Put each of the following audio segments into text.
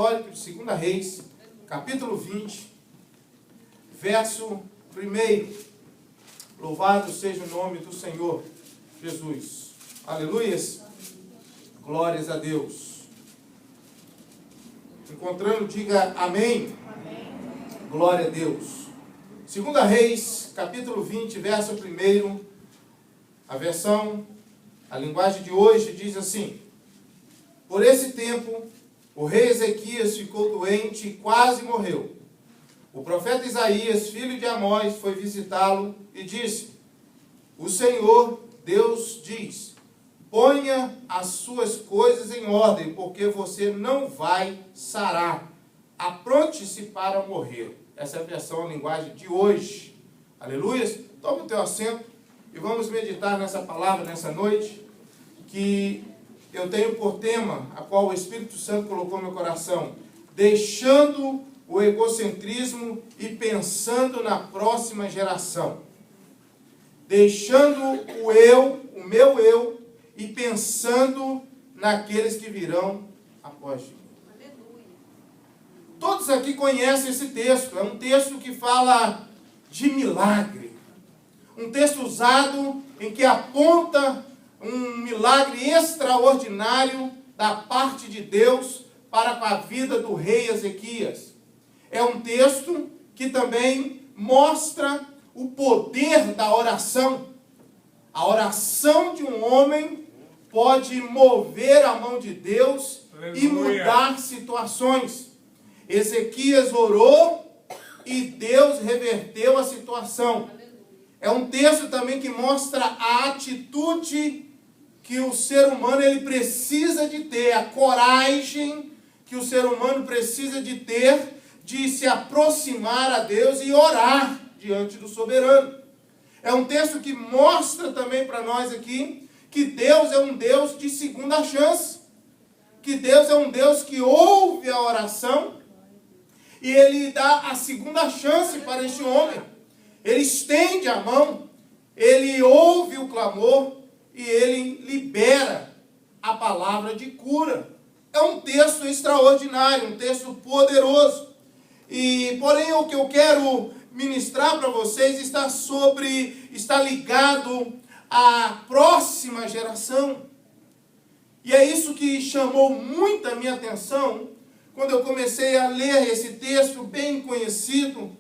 histórico de 2 Reis, capítulo 20, verso 1. Louvado seja o nome do Senhor Jesus. Aleluias. Glórias a Deus. Encontrando, diga amém. Amém. Glória a Deus. 2 Reis, capítulo 20, verso 1. A versão, a linguagem de hoje diz assim: por esse tempo, o rei Ezequias ficou doente e quase morreu. O profeta Isaías, filho de Amós, foi visitá-lo e disse: o Senhor Deus diz: ponha as suas coisas em ordem, porque você não vai sarar. Apronte-se para morrer. Essa é a versão, a linguagem de hoje. Aleluia. Toma o teu assento e vamos meditar nessa palavra nessa noite, que eu tenho por tema, a qual o Espírito Santo colocou no meu coração: deixando o egocentrismo e pensando na próxima geração. Deixando o eu, o meu eu, e pensando naqueles que virão após mim. Aleluia. Todos aqui conhecem esse texto. É um texto que fala de milagre. Um texto usado em que aponta um milagre extraordinário da parte de Deus para com a vida do rei Ezequias. É um texto que também mostra o poder da oração. A oração de um homem pode mover a mão de Deus e mudar situações. Ezequias orou e Deus reverteu a situação. É um texto também que mostra a atitude que o ser humano ele precisa de ter, a coragem que o ser humano precisa de ter de se aproximar a Deus e orar diante do soberano. É um texto que mostra também para nós aqui que Deus é um Deus de segunda chance, que Deus é um Deus que ouve a oração e Ele dá a segunda chance para este homem. Ele estende a mão, Ele ouve o clamor e Ele libera a palavra de cura. É um texto extraordinário, um texto poderoso. Porém, o que eu quero ministrar para vocês está ligado à próxima geração. E é isso que chamou muito a minha atenção quando eu comecei a ler esse texto bem conhecido,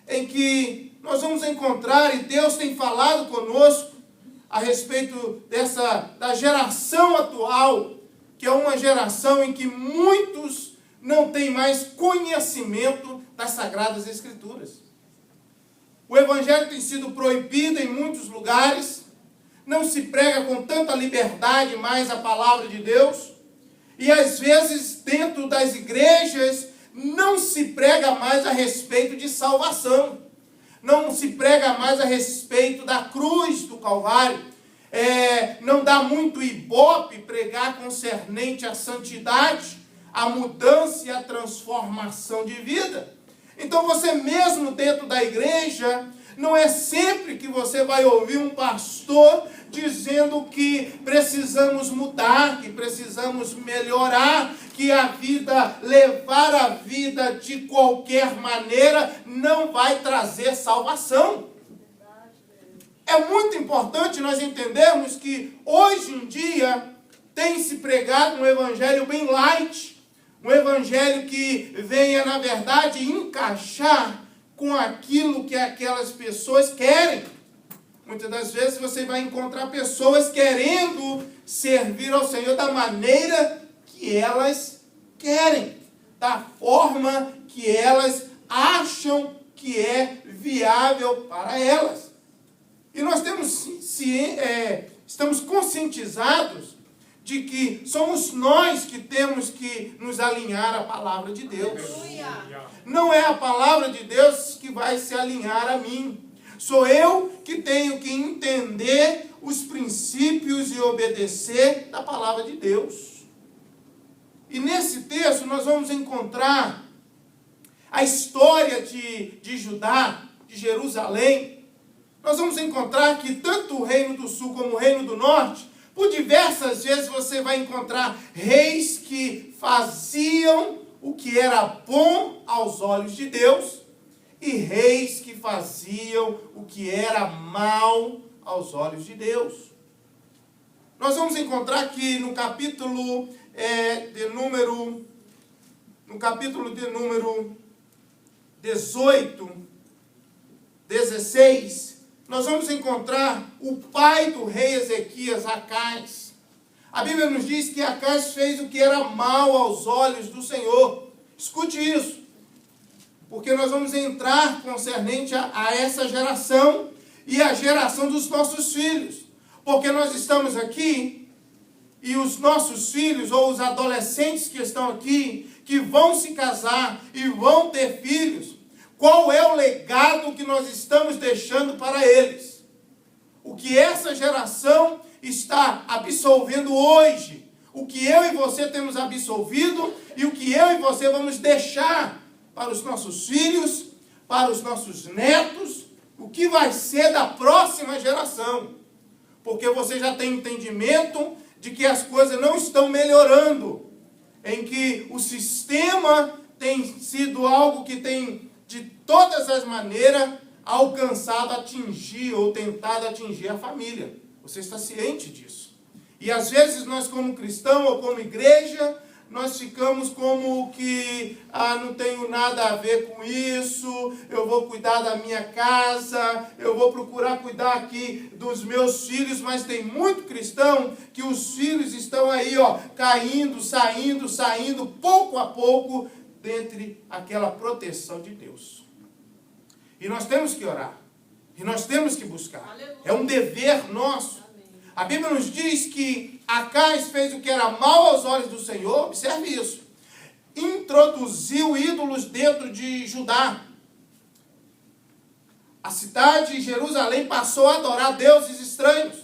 em que nós vamos encontrar, e Deus tem falado conosco a respeito da geração atual, que é uma geração em que muitos não têm mais conhecimento das Sagradas Escrituras. O Evangelho tem sido proibido em muitos lugares, não se prega com tanta liberdade mais a palavra de Deus, e às vezes dentro das igrejas não se prega mais a respeito de salvação, não se prega mais a respeito da cruz do Calvário, não dá muito ibope pregar concernente à santidade, a mudança e a transformação de vida. Então você mesmo dentro da igreja, não é sempre que você vai ouvir um pastor dizendo que precisamos mudar, que precisamos melhorar, que levar a vida de qualquer maneira não vai trazer salvação. É muito importante nós entendermos que hoje em dia tem se pregado um evangelho bem light, um evangelho que venha, na verdade, encaixar com aquilo que aquelas pessoas querem. Muitas das vezes você vai encontrar pessoas querendo servir ao Senhor da maneira que elas querem, da forma que elas acham que é viável para elas. E nós estamos conscientizados de que somos nós que temos que nos alinhar à palavra de Deus. Não é a palavra de Deus que vai se alinhar a mim. Sou eu que tenho que entender os princípios e obedecer da palavra de Deus. E nesse texto nós vamos encontrar a história de Judá, de Jerusalém. Nós vamos encontrar que tanto o reino do sul como o reino do norte, por diversas vezes você vai encontrar reis que faziam o que era bom aos olhos de Deus e reis que faziam o que era mal aos olhos de Deus. Nós vamos encontrar aqui no capítulo de número 18, 16, nós vamos encontrar o pai do rei Ezequias, Acais. A Bíblia nos diz que Acais fez o que era mal aos olhos do Senhor. Escute isso, porque nós vamos entrar concernente a essa geração e a geração dos nossos filhos. Porque nós estamos aqui e os nossos filhos ou os adolescentes que estão aqui, que vão se casar e vão ter filhos, qual é o legado que nós estamos deixando para eles? O que essa geração está absolvendo hoje, o que eu e você temos absolvido e o que eu e você vamos deixar para os nossos filhos, para os nossos netos, o que vai ser da próxima geração. Porque você já tem entendimento de que as coisas não estão melhorando, em que o sistema tem sido algo que tem, de todas as maneiras, alcançado, atingir ou tentado atingir a família. Você está ciente disso. E às vezes nós como cristão ou como igreja, nós ficamos como que, não tenho nada a ver com isso, eu vou cuidar da minha casa, eu vou procurar cuidar aqui dos meus filhos, mas tem muito cristão que os filhos estão aí, caindo, saindo, pouco a pouco, dentre aquela proteção de Deus. E nós temos que orar, e nós temos que buscar. É um dever nosso. A Bíblia nos diz que Acais fez o que era mal aos olhos do Senhor, observe isso. Introduziu ídolos dentro de Judá. A cidade de Jerusalém passou a adorar deuses estranhos.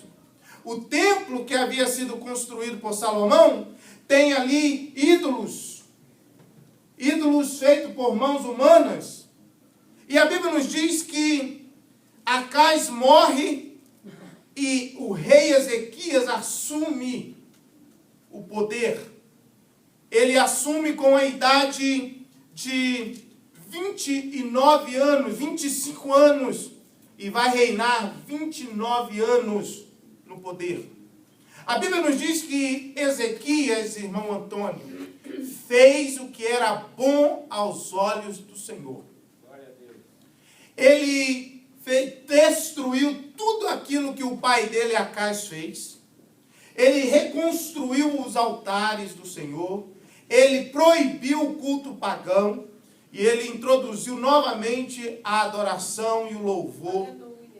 O templo que havia sido construído por Salomão tem ali ídolos feitos por mãos humanas. E a Bíblia nos diz que Acais morre e o rei Ezequias assume o poder. Ele assume com a idade de 29 anos, 25 anos, e vai reinar 29 anos no poder. A Bíblia nos diz que Ezequias, irmão Antônio, fez o que era bom aos olhos do Senhor. Ele destruiu tudo aquilo que o pai dele, Acais, fez. Ele reconstruiu os altares do Senhor. Ele proibiu o culto pagão. E ele introduziu novamente a adoração e o louvor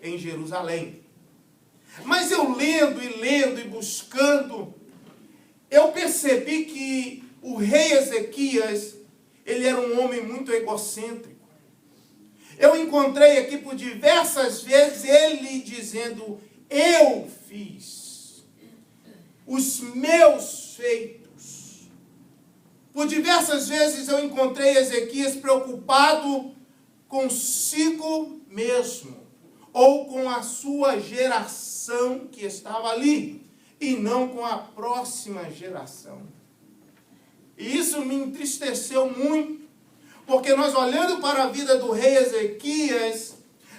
em Jerusalém. Mas eu lendo e buscando, eu percebi que o rei Ezequias, ele era um homem muito egocêntrico. Eu encontrei aqui por diversas vezes ele dizendo, eu fiz os meus feitos. Por diversas vezes eu encontrei Ezequias preocupado consigo mesmo, ou com a sua geração que estava ali, e não com a próxima geração. E isso me entristeceu muito, porque nós olhando para a vida do rei Ezequias,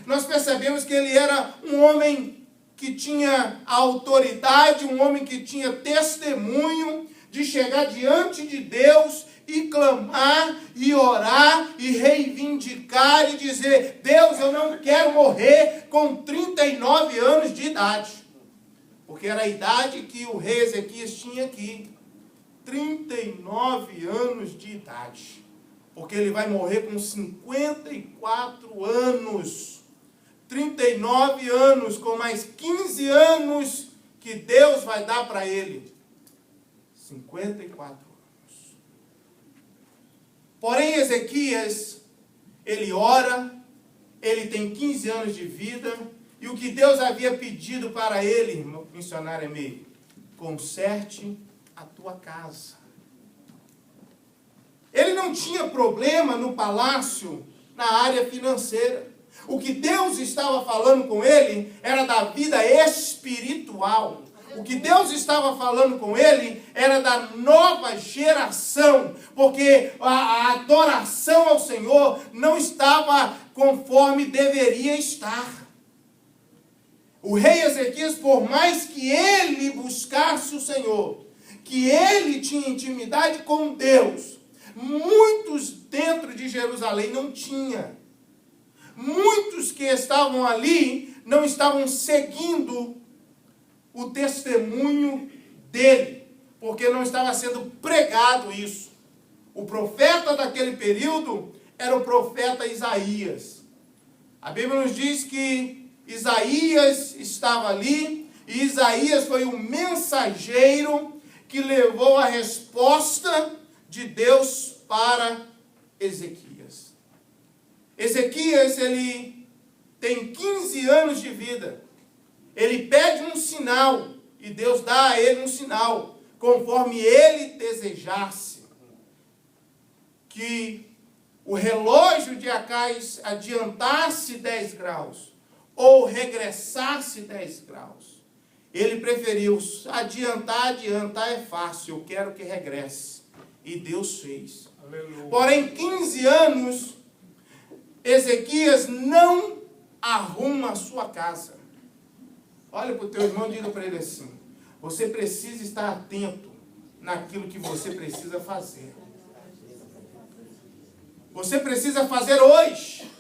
nós percebemos que ele era um homem que tinha autoridade, um homem que tinha testemunho de chegar diante de Deus e clamar, e orar, e reivindicar, e dizer, Deus, eu não quero morrer com 39 anos de idade. Porque era a idade que o rei Ezequias tinha aqui, 39 anos de idade. Porque ele vai morrer com 54 anos. 39 anos, com mais 15 anos que Deus vai dar para ele. 54 anos. Porém, Ezequias, ele ora, ele tem 15 anos de vida, e o que Deus havia pedido para ele, missionário Emílio, conserte a tua casa. Ele não tinha problema no palácio, na área financeira. O que Deus estava falando com ele era da vida espiritual. O que Deus estava falando com ele era da nova geração, porque a adoração ao Senhor não estava conforme deveria estar. O rei Ezequias, por mais que ele buscasse o Senhor, que ele tinha intimidade com Deus, muitos dentro de Jerusalém não tinham. Muitos que estavam ali não estavam seguindo o testemunho dele, porque não estava sendo pregado isso. O profeta daquele período era o profeta Isaías. A Bíblia nos diz que Isaías estava ali, e Isaías foi o mensageiro que levou a resposta de Deus para Ezequias. Ezequias, ele tem 15 anos de vida. Ele pede um sinal, e Deus dá a ele um sinal, conforme ele desejasse. Que o relógio de Acais adiantasse 10 graus, ou regressasse 10 graus. Ele preferiu adiantar é fácil, eu quero que regresse. E Deus fez. Aleluia. Porém, 15 anos, Ezequias não arruma a sua casa. Olha para o teu irmão e diga para ele assim: você precisa estar atento naquilo que você precisa fazer. Você precisa fazer hoje.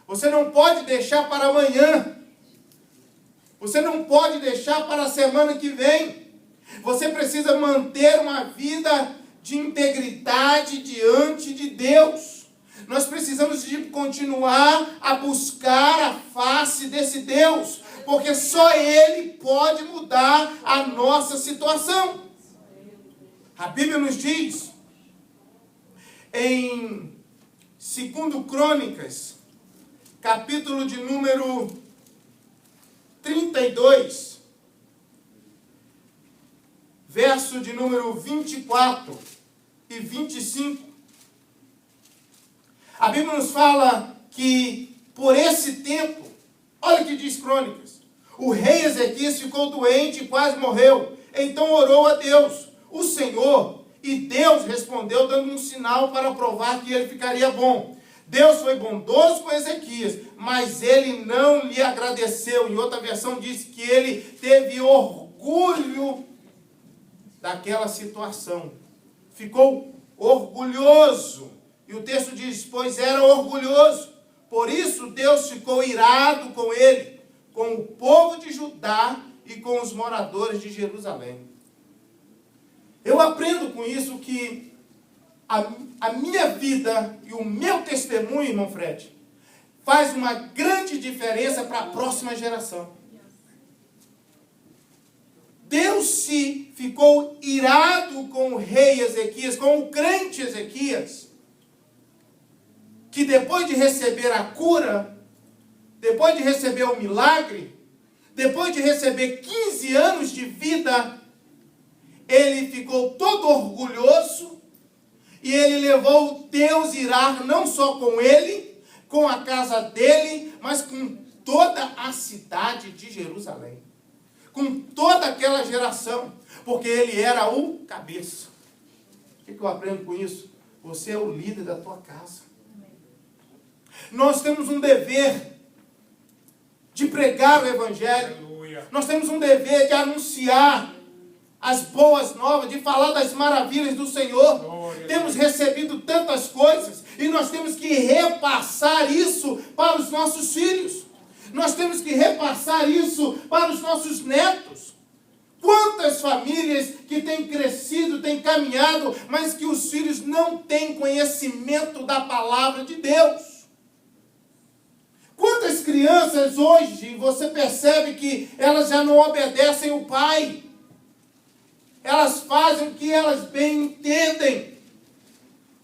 Você não pode deixar para amanhã. Você não pode deixar para a semana que vem. Você precisa manter uma vida de integridade diante de Deus. Nós precisamos de continuar a buscar a face desse Deus, porque só Ele pode mudar a nossa situação. A Bíblia nos diz, em 2 Crônicas, capítulo de número 32, verso de número 24 e 25, a Bíblia nos fala que por esse tempo, olha o que diz Crônicas, o rei Ezequias ficou doente e quase morreu. Então orou a Deus, o Senhor, e Deus respondeu dando um sinal para provar que ele ficaria bom. Deus foi bondoso com Ezequias, mas ele não lhe agradeceu. Em outra versão diz que ele teve orgulho daquela situação. Ficou orgulhoso. E o texto diz, pois era orgulhoso. Por isso Deus ficou irado com ele, com o povo de Judá e com os moradores de Jerusalém. Eu aprendo com isso que a minha vida e o meu testemunho, irmão Fred, faz uma grande diferença para a próxima geração. Deus se ficou irado com o rei Ezequias, com o crente Ezequias, que depois de receber a cura, depois de receber o milagre, depois de receber 15 anos de vida, ele ficou todo orgulhoso e ele levou Deus irar não só com ele, com a casa dele, mas com toda a cidade de Jerusalém. Com toda aquela geração, porque ele era o cabeça. O que eu aprendo com isso? Você é o líder da tua casa. Nós temos um dever de pregar o Evangelho. Aleluia. Nós temos um dever de anunciar as boas novas, de falar das maravilhas do Senhor. Glória. Temos recebido tantas coisas e nós temos que repassar isso para os nossos filhos. Nós temos que repassar isso para os nossos netos. Quantas famílias que têm crescido, têm caminhado, mas que os filhos não têm conhecimento da palavra de Deus. Quantas crianças hoje você percebe que elas já não obedecem o pai? Elas fazem o que elas bem entendem.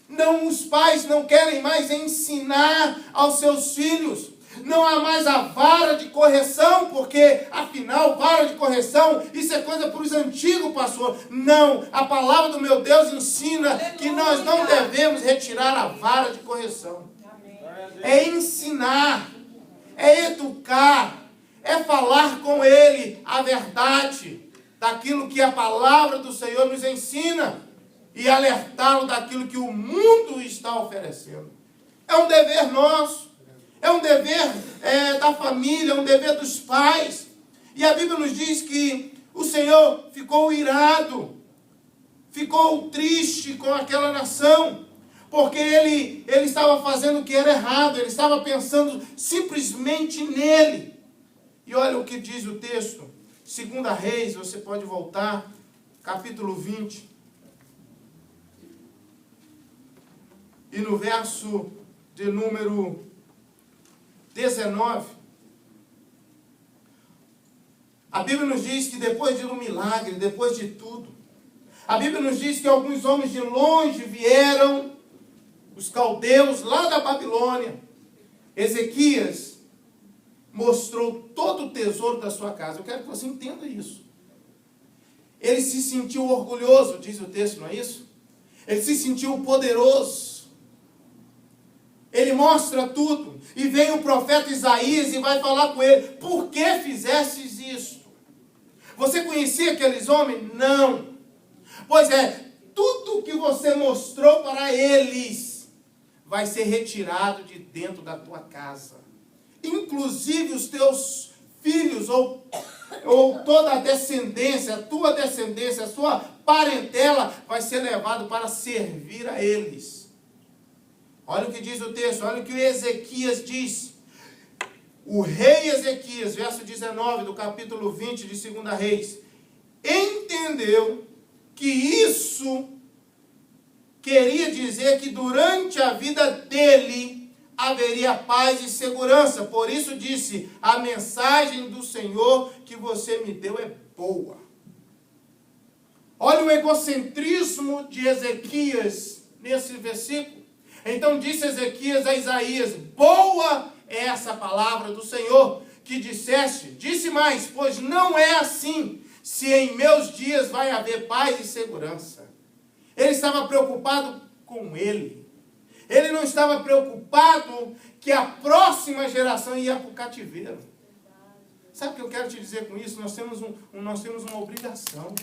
Não, os pais não querem mais ensinar aos seus filhos. Não há mais a vara de correção, porque, afinal, vara de correção, isso é coisa para os antigos, pastor. Não, a palavra do meu Deus ensina que nós não devemos retirar a vara de correção. É ensinar, é educar, é falar com ele a verdade. daquilo que a palavra do Senhor nos ensina e alertá-lo daquilo que o mundo está oferecendo. É um dever nosso, é um dever da família, é um dever dos pais. E a Bíblia nos diz que o Senhor ficou irado, ficou triste com aquela nação, porque ele estava fazendo o que era errado, ele estava pensando simplesmente nele. E olha o que diz o texto, 2 Reis, você pode voltar, capítulo 20. E no verso de número 19, a Bíblia nos diz que depois de um milagre, depois de tudo, a Bíblia nos diz que alguns homens de longe vieram, os caldeus lá da Babilônia. Ezequias mostrou todo o tesouro da sua casa. Eu quero que você entenda isso. Ele se sentiu orgulhoso, diz o texto, não é isso? Ele se sentiu poderoso. Ele mostra tudo. E vem o profeta Isaías e vai falar com ele: por que fizestes isto? Você conhecia aqueles homens? Não. Pois é, tudo que você mostrou para eles vai ser retirado de dentro da tua casa. Inclusive os teus filhos ou toda a descendência, a tua descendência, a sua parentela vai ser levado para servir a eles. Olha o que diz o texto, olha o que o Ezequias diz. O rei Ezequias, verso 19 do capítulo 20 de 2 Reis, entendeu que isso queria dizer que durante a vida dele haveria paz e segurança. Por isso disse: a mensagem do Senhor que você me deu é boa. Olha o egocentrismo de Ezequias nesse versículo. Então disse Ezequias a Isaías: boa é essa palavra do Senhor que disseste. Disse mais: pois não é assim, se em meus dias vai haver paz e segurança. Ele estava preocupado com ele. Ele não estava preocupado que a próxima geração ia para o cativeiro. Sabe o que eu quero te dizer com isso? Nós temos uma obrigação.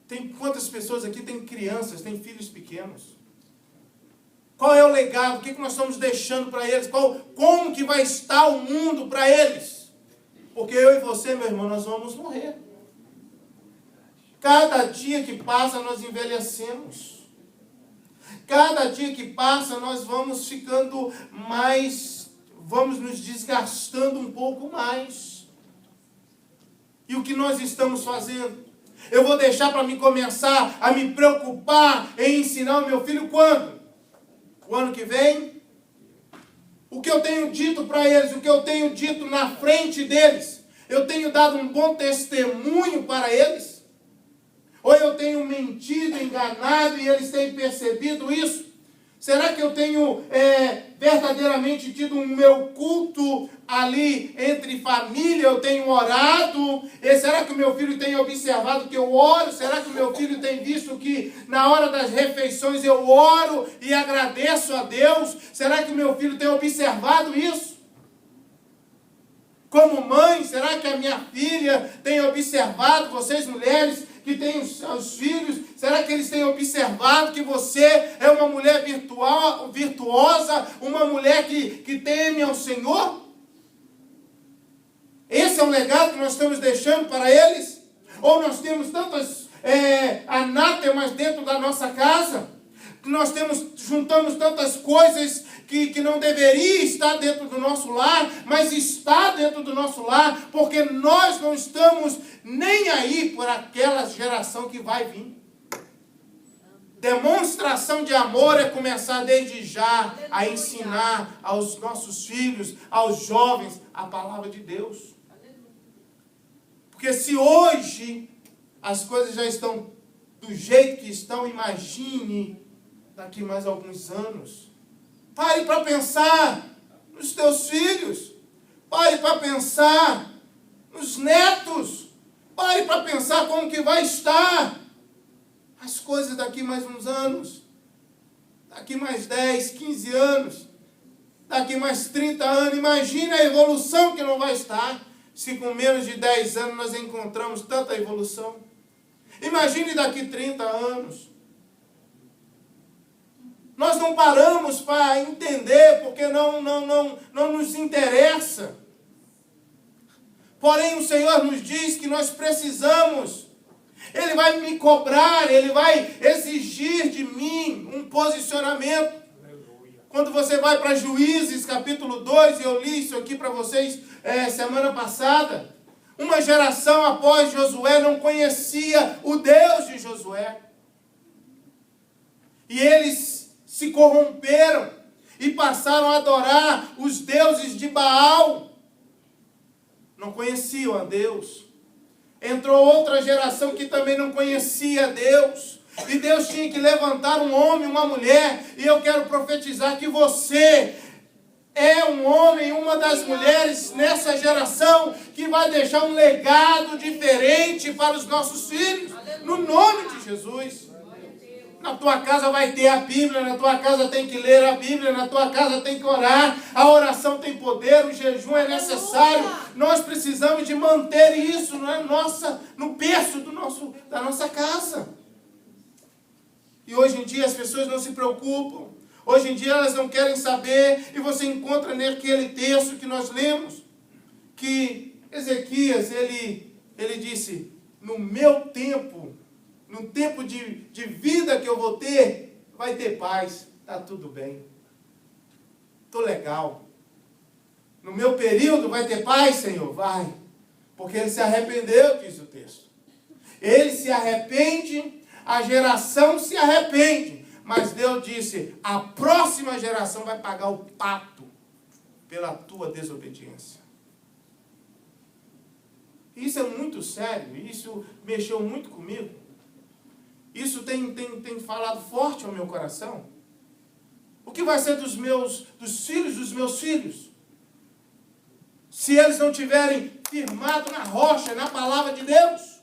Tem quantas pessoas aqui têm crianças, têm filhos pequenos? Qual é o legado? O que nós estamos deixando para eles? Como que vai estar o mundo para eles? Porque eu e você, meu irmão, nós vamos morrer. Cada dia que passa, nós envelhecemos. Cada dia que passa, nós vamos ficando mais, vamos nos desgastando um pouco mais. E o que nós estamos fazendo? Eu vou deixar para me começar a me preocupar em ensinar o meu filho quando? O ano que vem? O que eu tenho dito para eles, o que eu tenho dito na frente deles, eu tenho dado um bom testemunho para eles? Ou eu tenho mentido, enganado e eles têm percebido isso? Será que eu tenho verdadeiramente tido o meu culto ali entre família? Eu tenho orado? E será que o meu filho tem observado que eu oro? Será que o meu filho tem visto que na hora das refeições eu oro e agradeço a Deus? Será que o meu filho tem observado isso? Como mãe, será que a minha filha tem observado, vocês mulheres que têm os seus filhos, será que eles têm observado que você é uma mulher virtuosa, uma mulher que teme ao Senhor? Esse é o legado que nós estamos deixando para eles? Ou nós temos tantas anátemas dentro da nossa casa? Nós juntamos tantas coisas que não deveria estar dentro do nosso lar, mas está dentro do nosso lar, porque nós não estamos nem aí por aquela geração que vai vir. Demonstração de amor é começar desde já a ensinar aos nossos filhos, aos jovens, a palavra de Deus. Porque se hoje as coisas já estão do jeito que estão, imagine daqui mais alguns anos. Pare para pensar nos teus filhos. Pare para pensar nos netos. Pare para pensar como que vai estar as coisas daqui mais uns anos. Daqui mais 10, 15 anos. Daqui mais 30 anos. Imagina a evolução que não vai estar. se com menos de 10 anos nós encontramos tanta evolução. Imagine daqui 30 anos. Nós não paramos para entender, porque não nos interessa. Porém, o Senhor nos diz que nós precisamos. Ele vai me cobrar, Ele vai exigir de mim um posicionamento. Aleluia. Quando você vai para Juízes, capítulo 2, eu li isso aqui para vocês semana passada. Uma geração após Josué não conhecia o Deus de Josué. E eles se corromperam e passaram a adorar os deuses de Baal. Não conheciam a Deus. Entrou outra geração que também não conhecia Deus. E Deus tinha que levantar um homem, uma mulher. E eu quero profetizar que você é um homem, uma das mulheres nessa geração que vai deixar um legado diferente para os nossos filhos. No nome de Jesus. Na tua casa vai ter a Bíblia, na tua casa tem que ler a Bíblia, na tua casa tem que orar, a oração tem poder, o jejum é necessário. Nós precisamos de manter isso no berço da nossa casa. E hoje em dia as pessoas não se preocupam, hoje em dia elas não querem saber, e você encontra naquele texto que nós lemos, que Ezequias, ele disse, no meu tempo, no tempo de vida que eu vou ter, vai ter paz. Está tudo bem. Estou legal. No meu período vai ter paz, Senhor? Vai. Porque ele se arrependeu, diz o texto. Ele se arrepende, a geração se arrepende. Mas Deus disse, a próxima geração vai pagar o pato pela tua desobediência. Isso é muito sério. Isso mexeu muito comigo. Isso tem falado forte ao meu coração. O que vai ser dos filhos dos meus filhos? Se eles não tiverem firmado na rocha, na palavra de Deus.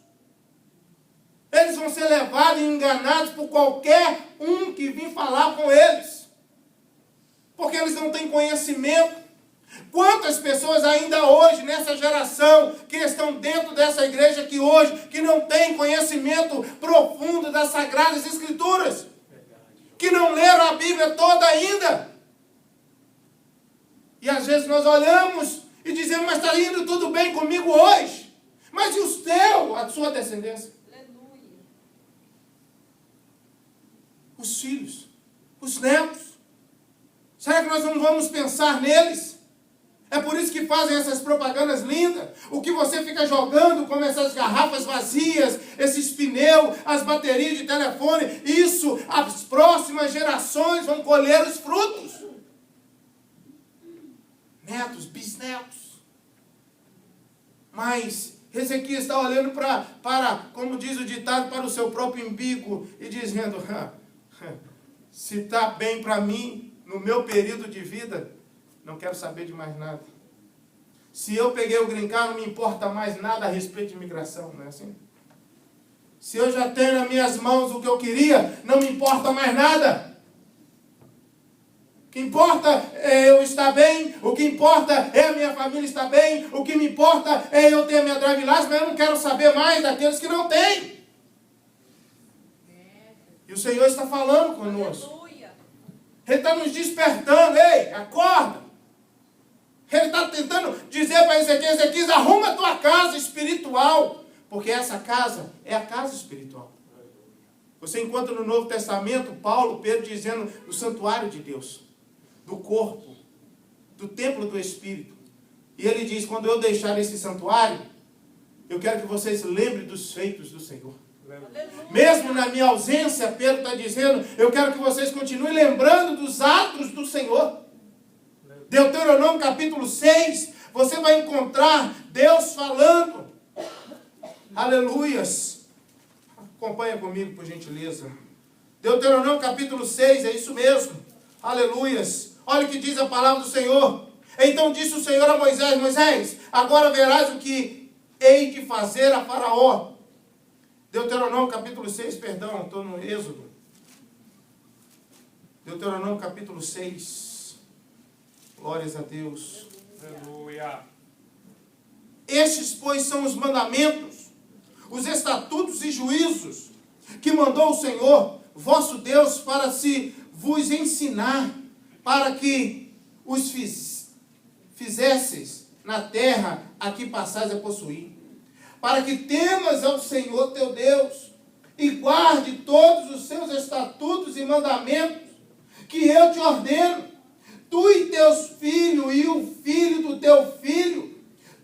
Eles vão ser levados e enganados por qualquer um que vir falar com eles. Porque eles não têm conhecimento. Quantas pessoas ainda hoje, nessa geração, que estão dentro dessa igreja aqui hoje, que não têm conhecimento profundo das Sagradas Escrituras, que não leram a Bíblia toda ainda. E às vezes nós olhamos e dizemos, mas está indo tudo bem comigo hoje. Mas e os teus, a sua descendência? Aleluia. Os filhos, os netos. Será que nós não vamos pensar neles? É por isso que fazem essas propagandas lindas. O que você fica jogando, como essas garrafas vazias, esses pneus, as baterias de telefone, isso, as próximas gerações vão colher os frutos. Netos, bisnetos. Mas Ezequias está olhando para, como diz o ditado, para o seu próprio umbigo e dizendo, se está bem para mim, no meu período de vida, não quero saber de mais nada. Se eu peguei o green card, não me importa mais nada a respeito de imigração, não é assim? Se eu já tenho nas minhas mãos o que eu queria, não me importa mais nada. O que importa é eu estar bem, o que importa é a minha família estar bem, o que me importa é eu ter a minha drive license, mas eu não quero saber mais daqueles que não têm. E o Senhor está falando conosco. Ele está nos despertando, ei, acorda. Ele está tentando dizer para Ezequias, arruma a tua casa espiritual, porque essa casa é a casa espiritual. Você encontra no Novo Testamento, Paulo, Pedro dizendo do santuário de Deus, do corpo, do templo do Espírito. E ele diz, quando eu deixar esse santuário, eu quero que vocês lembrem dos feitos do Senhor. Mesmo na minha ausência, Pedro está dizendo, eu quero que vocês continuem lembrando dos atos do Senhor. Deuteronômio capítulo 6, você vai encontrar Deus falando. Aleluias. Acompanha comigo, por gentileza. Deuteronômio capítulo 6, é isso mesmo. Aleluias. Olha o que diz a palavra do Senhor. Então disse o Senhor a Moisés, Moisés, agora verás o que hei de fazer a Faraó. Deuteronômio capítulo 6, perdão, estou no Êxodo. Deuteronômio capítulo 6. Glórias a Deus. Aleluia. Estes, pois, são os mandamentos, os estatutos e juízos que mandou o Senhor, vosso Deus, para se vos ensinar, para que os fizesseis na terra a que passais a possuir, para que temas ao Senhor teu Deus, e guarde todos os seus estatutos e mandamentos, que eu te ordeno, tu e teus filhos, e o filho do teu filho,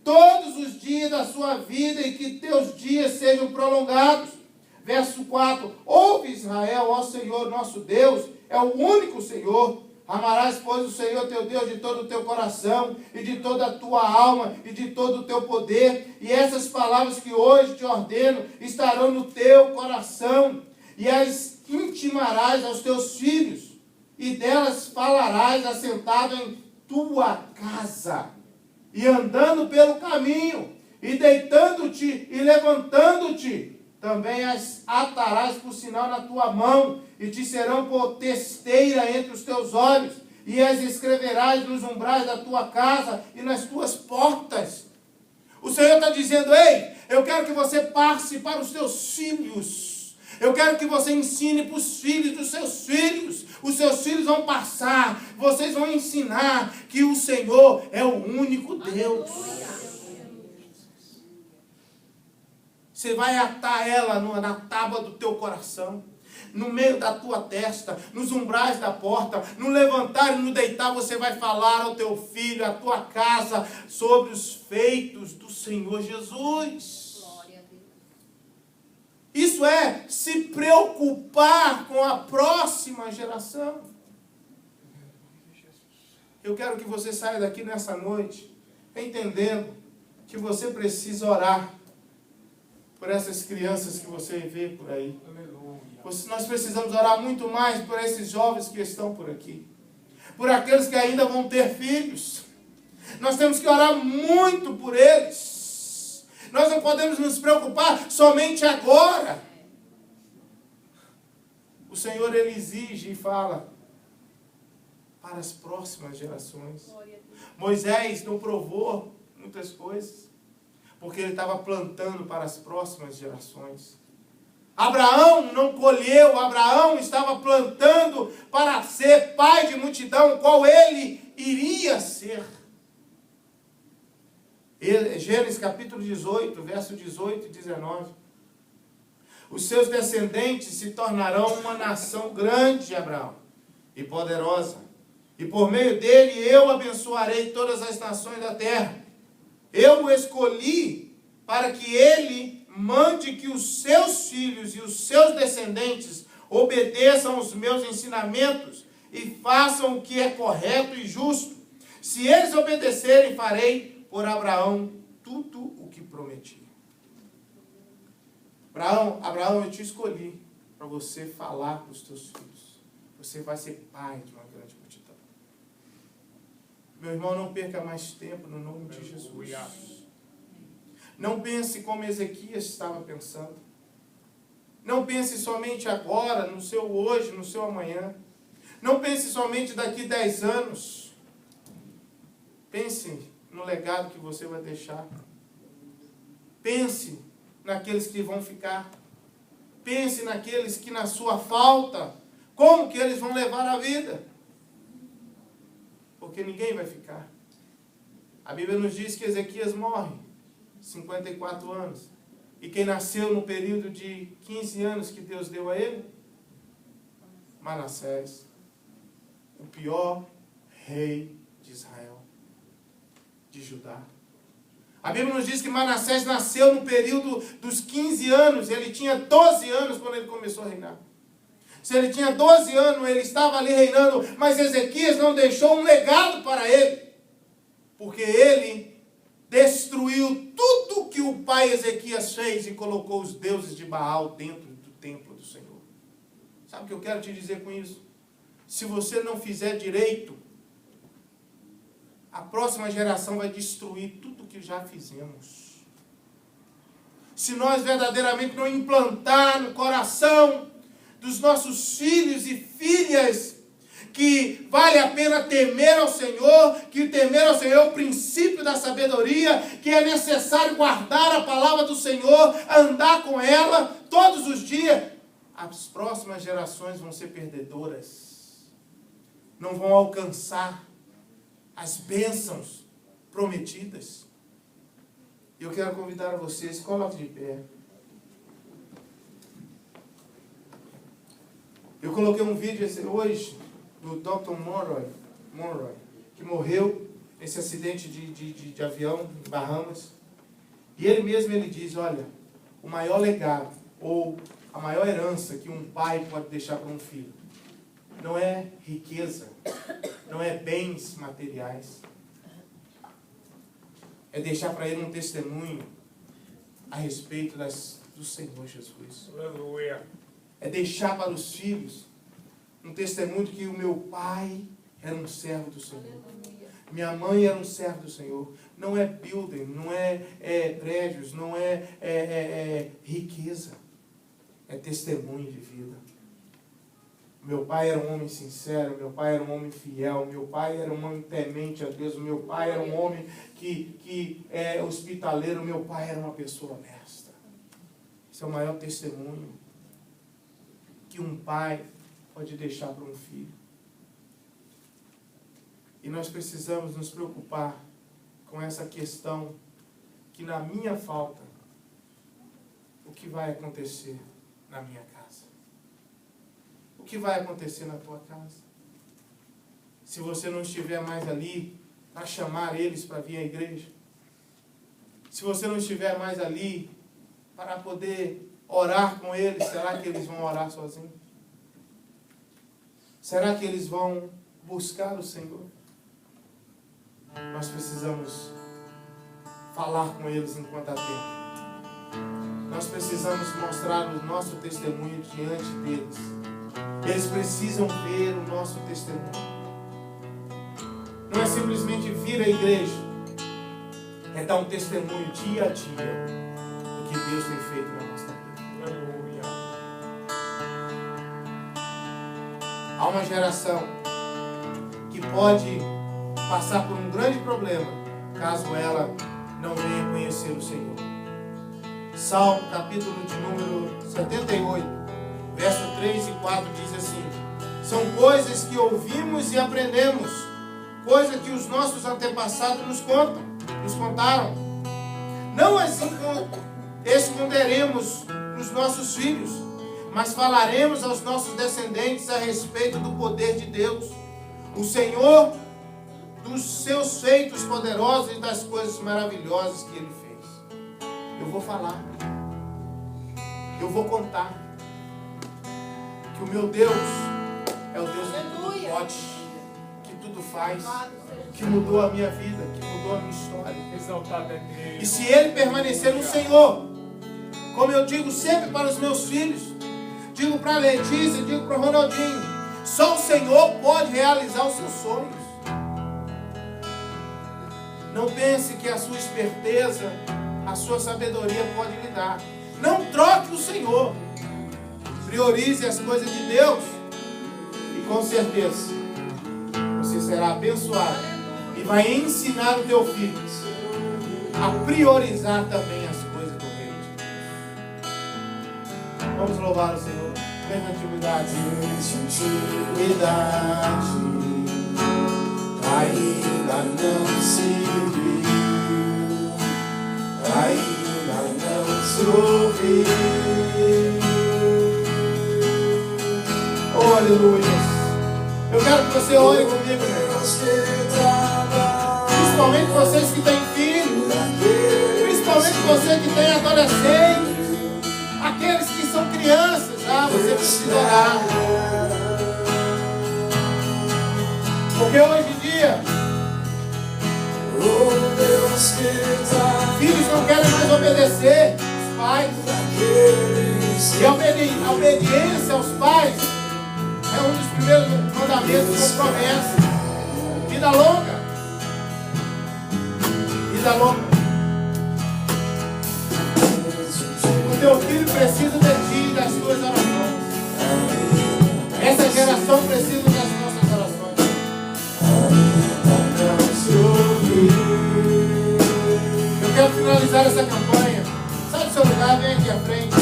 todos os dias da sua vida, e que teus dias sejam prolongados. Verso 4, ouve Israel, ó Senhor nosso Deus, é o único Senhor. Amarás, pois, o Senhor teu Deus de todo o teu coração, e de toda a tua alma, e de todo o teu poder. E essas palavras que hoje te ordeno estarão no teu coração, e as intimarás aos teus filhos, e delas falarás assentado em tua casa, e andando pelo caminho, e deitando-te e levantando-te, também as atarás por sinal na tua mão, e te serão por testeira entre os teus olhos, e as escreverás nos umbrais da tua casa e nas tuas portas. O Senhor está dizendo, ei, eu quero que você passe para os teus filhos. Eu quero que você ensine para os filhos dos seus filhos. Os seus filhos vão passar, vocês vão ensinar que o Senhor é o único Deus. Você vai atar ela na tábua do teu coração, no meio da tua testa, nos umbrais da porta, no levantar e no deitar, você vai falar ao teu filho, à tua casa, sobre os feitos do Senhor Jesus. Glória a Deus. Isso é se preocupar com a próxima geração. Eu quero que você saia daqui nessa noite, entendendo que você precisa orar por essas crianças que você vê por aí. Nós precisamos orar muito mais por esses jovens que estão por aqui, por aqueles que ainda vão ter filhos. Nós temos que orar muito por eles. Nós não podemos nos preocupar somente agora. O Senhor, Ele exige e fala para as próximas gerações. Moisés não provou muitas coisas, porque ele estava plantando para as próximas gerações. Abraão não colheu, Abraão estava plantando para ser pai de multidão, qual ele iria ser. Gênesis capítulo 18, verso 18 e 19. Os seus descendentes se tornarão uma nação grande, Abraão, e poderosa. E por meio dele eu abençoarei todas as nações da terra. Eu o escolhi para que ele mande que os seus filhos e os seus descendentes obedeçam os meus ensinamentos e façam o que é correto e justo. Se eles obedecerem, farei por Abraão tudo o que prometi. Abraão, eu te escolhi para você falar para os teus filhos. Você vai ser pai de uma grande multidão. Meu irmão, não perca mais tempo no nome de Jesus. Não pense como Ezequias estava pensando. Não pense somente agora, no seu hoje, no seu amanhã. Não pense somente daqui 10 anos. Pense no legado que você vai deixar. Pense naqueles que vão ficar. Pense naqueles que na sua falta, como que eles vão levar a vida. Porque ninguém vai ficar. A Bíblia nos diz que Ezequias morre, 54 anos. E quem nasceu no período de 15 anos que Deus deu a ele? Manassés, o pior rei de Israel, de Judá. A Bíblia nos diz que Manassés nasceu no período dos 15 anos. Ele tinha 12 anos quando ele começou a reinar. Se ele tinha 12 anos, ele estava ali reinando, mas Ezequias não deixou um legado para ele, porque ele destruiu tudo que o pai Ezequias fez e colocou os deuses de Baal dentro do templo do Senhor. Sabe o que eu quero te dizer com isso? Se você não fizer direito, a próxima geração vai destruir tudo que já fizemos. Se nós verdadeiramente não implantar no coração dos nossos filhos e filhas que vale vale a pena temer ao Senhor, que temer ao Senhor é o princípio da sabedoria, que é necessário guardar a palavra do Senhor, andar com ela todos os dias. As próximas gerações vão ser perdedoras, não vão alcançar as bênçãos prometidas. E eu quero convidar vocês, coloque de pé. Eu coloquei um vídeo hoje do Dr. Monroe, que morreu nesse acidente de avião em Bahamas. E ele mesmo diz, olha, o maior legado ou a maior herança que um pai pode deixar para um filho não é riqueza, não é bens materiais. É deixar para ele um testemunho a respeito do Senhor Jesus. Aleluia. É deixar para os filhos um testemunho de que o meu pai era um servo do Senhor. Minha mãe era um servo do Senhor. Não é building, não é prédios, não é riqueza. É testemunho de vida. Meu pai era um homem sincero, meu pai era um homem fiel, meu pai era um homem temente a Deus, meu pai era um homem que é hospitaleiro, meu pai era uma pessoa honesta. Esse é o maior testemunho que um pai pode deixar para um filho. E nós precisamos nos preocupar com essa questão que na minha falta, o que vai acontecer na minha casa? O que vai acontecer na tua casa? Se você não estiver mais ali para chamar eles para vir à igreja, se você não estiver mais ali para poder orar com eles, será que eles vão orar sozinhos? Será que eles vão buscar o Senhor? Nós precisamos falar com eles enquanto há tempo. Nós precisamos mostrar o nosso testemunho diante deles. Eles precisam ver o nosso testemunho. Não é simplesmente vir à igreja, é dar um testemunho dia a dia do que Deus tem feito na nossa vida. Aleluia. Há uma geração que pode passar por um grande problema caso ela não venha conhecer o Senhor. Salmo, capítulo de número 78, verso 3 e 4 diz assim: são coisas que ouvimos e aprendemos, coisas que os nossos antepassados nos contaram. Não as esconderemos nos nossos filhos, mas falaremos aos nossos descendentes a respeito do poder de Deus, o Senhor, dos seus feitos poderosos e das coisas maravilhosas que Ele fez. Eu vou falar, eu vou contar que o meu Deus é o Deus que tudo pode, que tudo faz, que mudou a minha vida, que mudou a minha história. Exaltado é Deus. E se Ele permanecer no Senhor, como eu digo sempre para os meus filhos, digo para a Letícia, digo para o Ronaldinho, só o Senhor pode realizar os seus sonhos. Não pense que a sua esperteza, a sua sabedoria pode lhe dar. Não troque o Senhor. Priorize as coisas de Deus. E com certeza, você será abençoado. E vai ensinar o teu filho a priorizar também as coisas do reino de Deus. Vamos louvar o Senhor. Vem na antiguidade. Ainda não se viu, ainda não se ouviu. Oh, aleluia. Eu quero que você ore comigo, principalmente vocês que têm filhos, principalmente você que tem adolescentes, aqueles que são crianças, você precisa orar. Porque hoje em dia, filhos não querem mais obedecer os pais. E a obediência aos pais é um dos primeiros mandamentos com promessa. Vida longa. Vida longa. O teu filho precisa de ti e das tuas orações. Essa geração precisa das nossas orações. campanha. Sai do seu lugar, vem aqui à frente.